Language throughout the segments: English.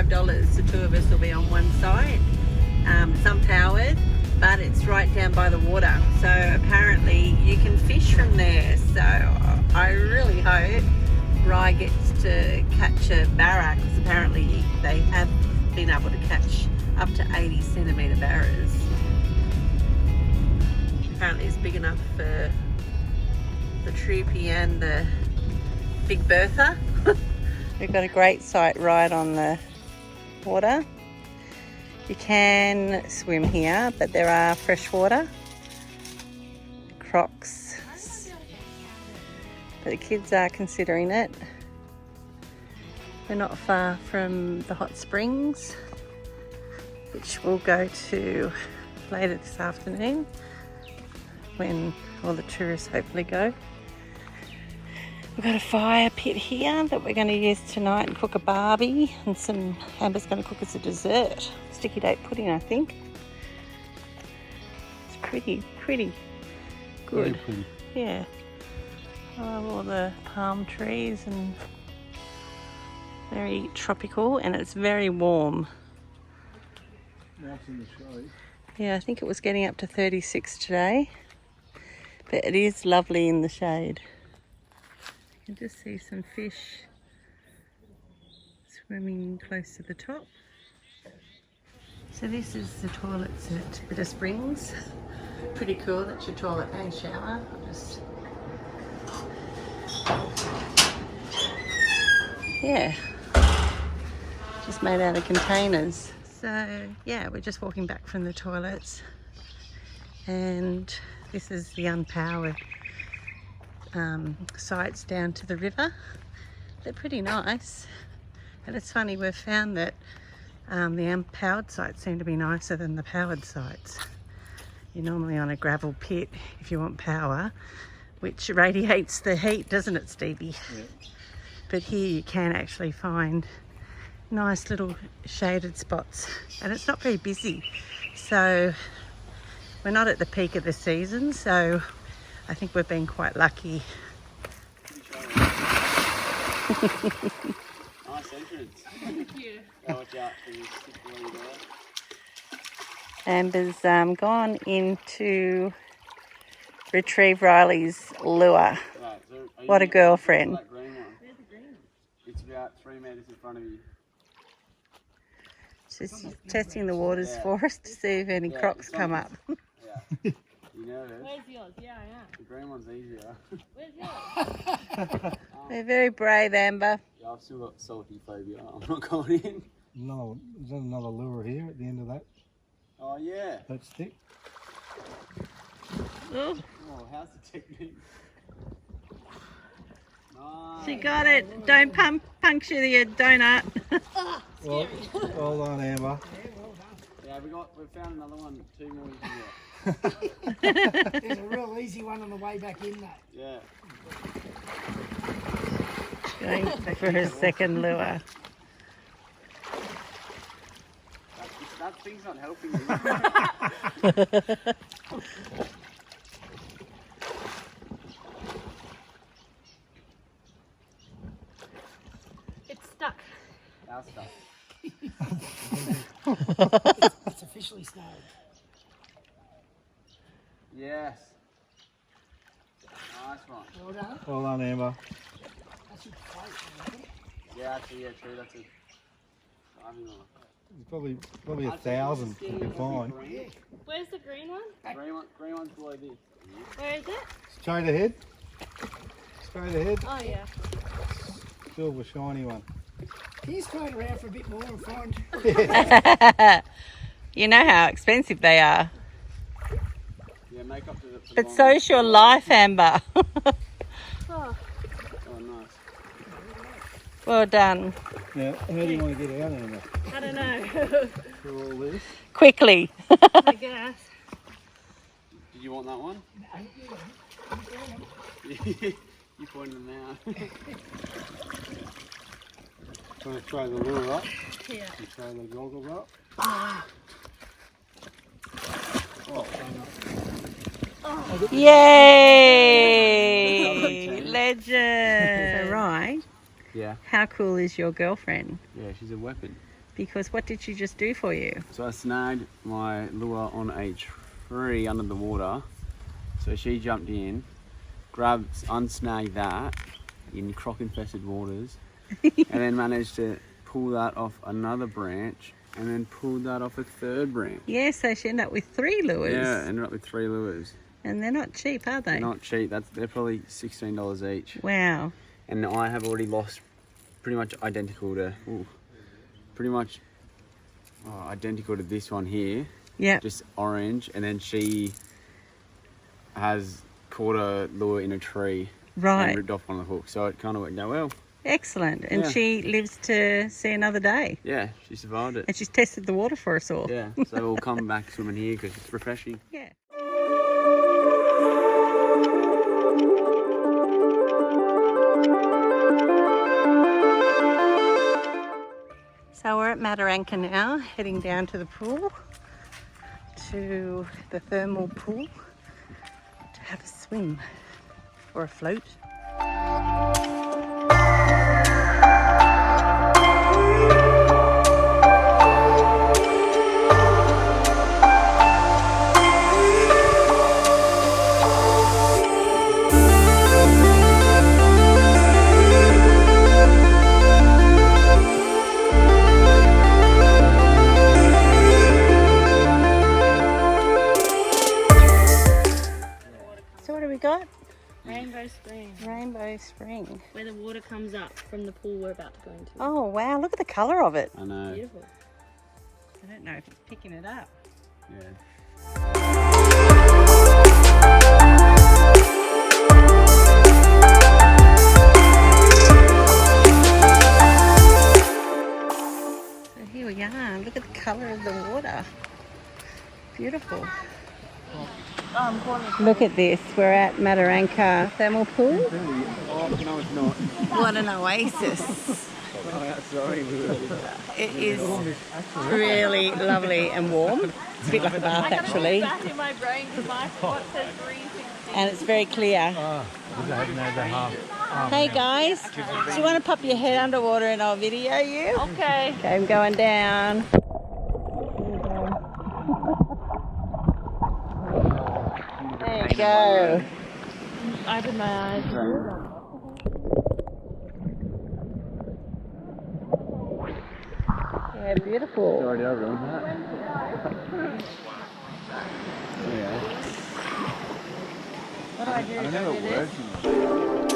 $5. The two of us will be on one side. It's unpowered, but it's right down by the water. So apparently you can fish from there. So I really hope Rye gets to catch a barra, because apparently they have been able to catch up to 80 centimetre barras. Apparently it's big enough for the Troopy and the Big Bertha. We've got a great sight right on the water. You can swim here, but there are freshwater crocs. But the kids are considering it. We're not far from the hot springs, which we'll go to later this afternoon when all the tourists hopefully go. We've got a fire pit here that we're going to use tonight and cook a barbie, and Amber's going to cook us a dessert. Sticky date pudding, I think. It's pretty good. Very pretty. Yeah. I love all the palm trees and very tropical, and it's very warm. Nice in the shade. Yeah, I think it was getting up to 36 today, but it is lovely in the shade. You can just see some fish swimming close to the top. So this is the toilets at Bitter Springs. Pretty cool, that's your toilet and shower. Just made out of containers. So yeah, we're just walking back from the toilets, and this is the unpowered sites down to the river. They're pretty nice, but it's funny, we've found that the unpowered sites seem to be nicer than the powered sites. You're normally on a gravel pit if you want power, which radiates the heat, doesn't it, Stevie? Yeah. But here you can actually find nice little shaded spots, and it's not very busy. So we're not at the peak of the season, so I think we've been quite lucky. Nice entrance. Thank you. Watch out for you stick where you go. Amber's gone in to retrieve Riley's lure. Right, so What a girlfriend. That green one. Where's the green one? It's about 3 metres in front of you. Just testing the waters for us to see if any crocs come up. Yeah. You nervous? Where's yours? Yeah, I am. The green one's easier. Where's yours? They're very brave, Amber. Yeah, I've still got salty phobia. I'm not going in. No, is that another lure here at the end of that? Oh yeah. That stick? Oh, Oh, how's the technique? Nice. she got it. Don't puncture the donut. Well, well done, Amber. Yeah, we found another one. 2 more you can get. There's a real easy one on the way back in that. Yeah. Going for her second lure. That thing's not helping you. It's stuck. Our stuff. It's officially snowed. Yes. Nice one. Well done. Well done, Amber. That should float, I reckon. Yeah, actually, yeah, true. That's a diving one. It's probably 1,000 you can find. Where's the green one? Green one's below this. Where is it? Straight ahead. Straight ahead. Oh, yeah. Silver shiny one. Can you scroll around for a bit more and find? You know how expensive they are. Yeah, make up to the. But so's your life, Amber. Oh, Oh, nice. Well done. Now, how do you want to get out, Amber? I don't know. For all this? Quickly. I guess. Did you want that one? You pointed them out. Trying to throw the lure up. Yeah. You throw the goggles up. Yay! Legend. So, right. Yeah. How cool is your girlfriend? Yeah, she's a weapon. Because what did she just do for you? So I snagged my lure on a tree under the water. So she jumped in, unsnagged that in croc-infested waters, and then managed to pull that off another branch, and then pulled that off a third branch. Yeah, so she ended up with 3 lures. Yeah, ended up with 3 lures. And they're not cheap, are they? They're not cheap. They're probably $16 each. Wow. And I have already lost pretty much identical to this one here. Yeah. Just orange, and then she has caught a lure in a tree. Right. And ripped off one of the hooks, so it kind of worked out well. Excellent. And Yeah. she lives to see another day. Yeah, she survived it. And she's tested the water for us all. Yeah, so we'll come back swimming here because it's refreshing. Yeah. So we're at Mataranka now, heading down to the pool, to the thermal pool, to have a swim or a float. So what do we got? Rainbow Spring, Rainbow Spring. where the water comes up from the pool we're about to go into. Oh wow, look at the colour of it. I know. Beautiful. I don't know if it's picking it up. Yeah. So here we are, look at the colour of the water. Beautiful. Look at this, we're at Mataranka thermal pool. Oh, no, it's not. What an oasis. Oh, sorry. It is really lovely and warm. It's a bit like a bath actually. Back in my brain because my spot says 360. And it's very clear. Hey guys, do you want to pop your head underwater and I'll video you? Okay. Okay, I'm going down. There you go. Open my eyes. Yeah, beautiful. Already over on that. Yeah. What do I do? I don't know Do what this? words.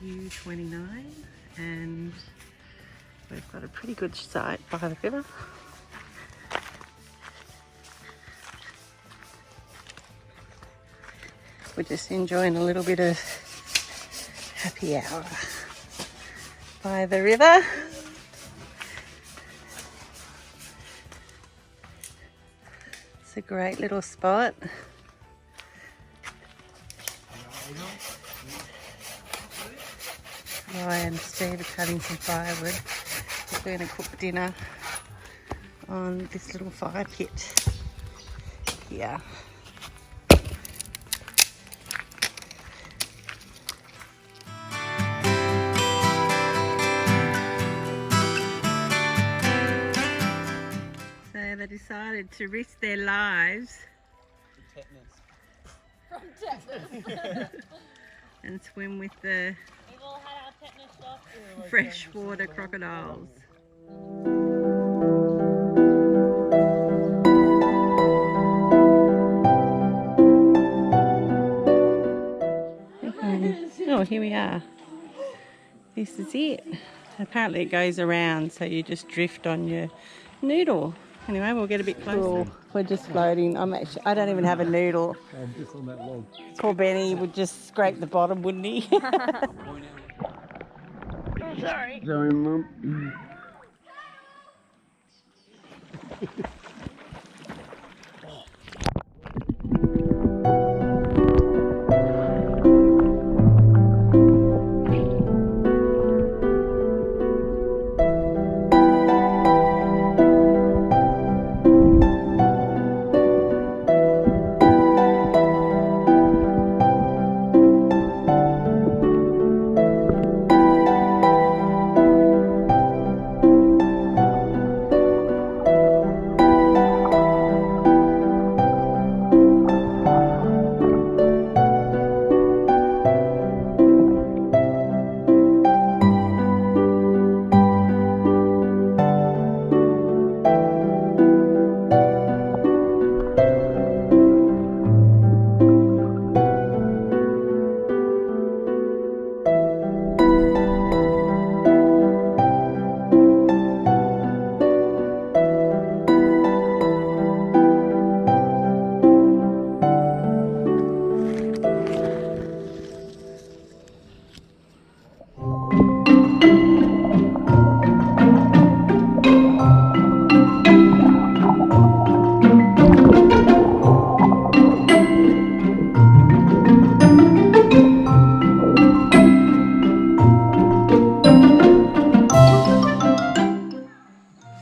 U29 and we've got a pretty good site by the river. We're just enjoying a little bit of happy hour by the river. It's a great little spot. Ryan and Steve are cutting some firewood. We're going to cook dinner on this little fire pit here. So they decided to risk their lives and swim with the We've all had our tetanus shots. freshwater crocodiles. Oh, here we are. This is it. Apparently it goes around, so you just drift on your noodle. Anyway, we'll get a bit closer. We're just floating. I don't even have a noodle. I'm just on that log. Poor Benny would just scrape the bottom, wouldn't he? Sorry. Sorry, Mum.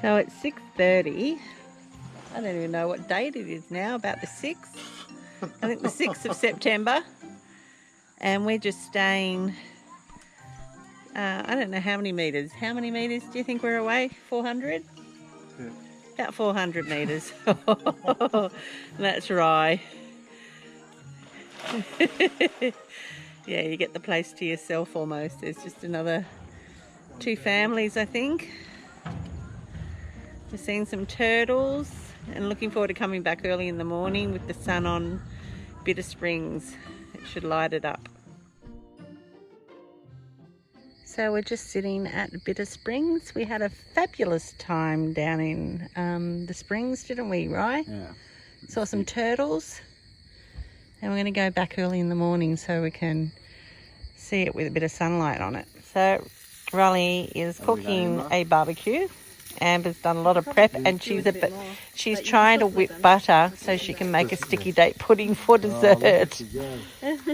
So it's 6:30. I don't even know what date it is now, about the 6th. I think the 6th of September. And we're just staying, I don't know how many metres. How many metres do you think we're away? 400? Yeah. About 400 metres. That's right. Yeah, you get the place to yourself almost. There's just another 2 families, I think. We've seen some turtles and looking forward to coming back early in the morning with the sun on Bitter Springs. It should light it up. So we're just sitting at Bitter Springs. We had a fabulous time down in the springs, didn't we, Rye? Yeah. Saw some turtles. And we're going to go back early in the morning so we can see it with a bit of sunlight on it. So Riley is cooking a barbecue. Amber's done a lot of prep and she's trying to whip butter so she can make a sticky date pudding for dessert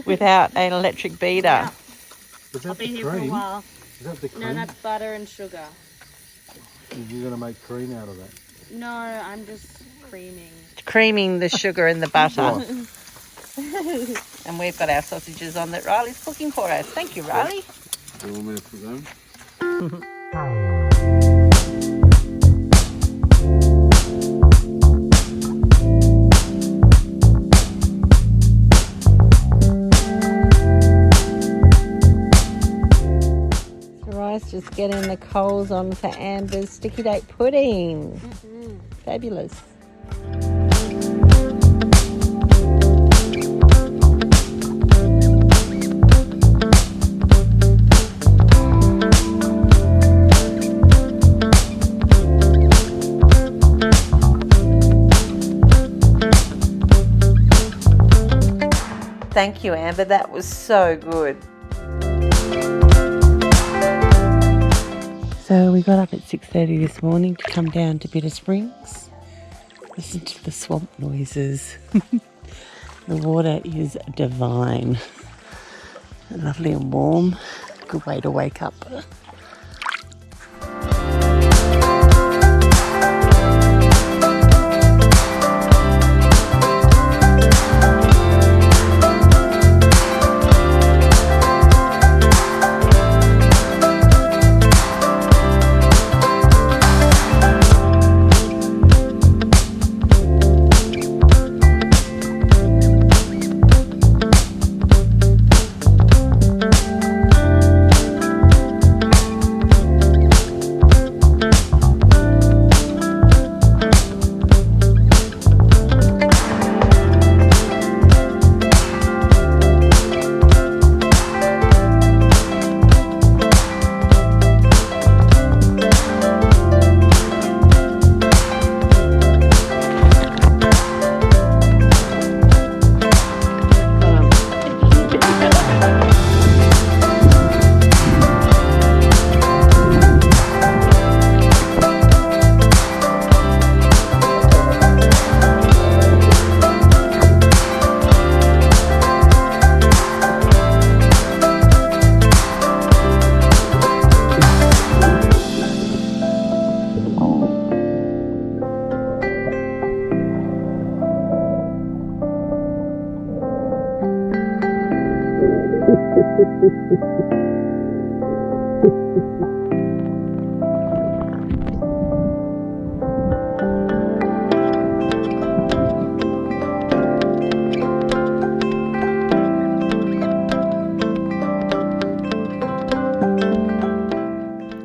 without an electric beater. Is I'll that be the here for a cream? while. Is that the cream? No, that's butter and sugar. You're going to make cream out of that? No, I'm just creaming. Creaming the sugar and the butter. Right. And we've got our sausages on that Riley's cooking for us. Thank you, Riley. Do you want me to put them? Rice just getting the coals on for Amber's sticky date pudding. Fabulous. Thank you, Amber. That was so good. So we got up at 6:30 this morning to come down to Bitter Springs. Listen to the swamp noises. The water is divine. Lovely and warm. Good way to wake up.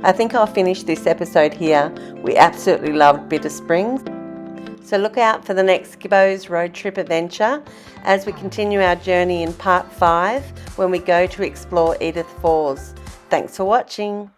I think I'll finish this episode here. We absolutely loved Bitter Springs. So look out for the next Gibbo's road trip adventure as we continue our journey in part 5 when we go to explore Edith Falls. Thanks for watching.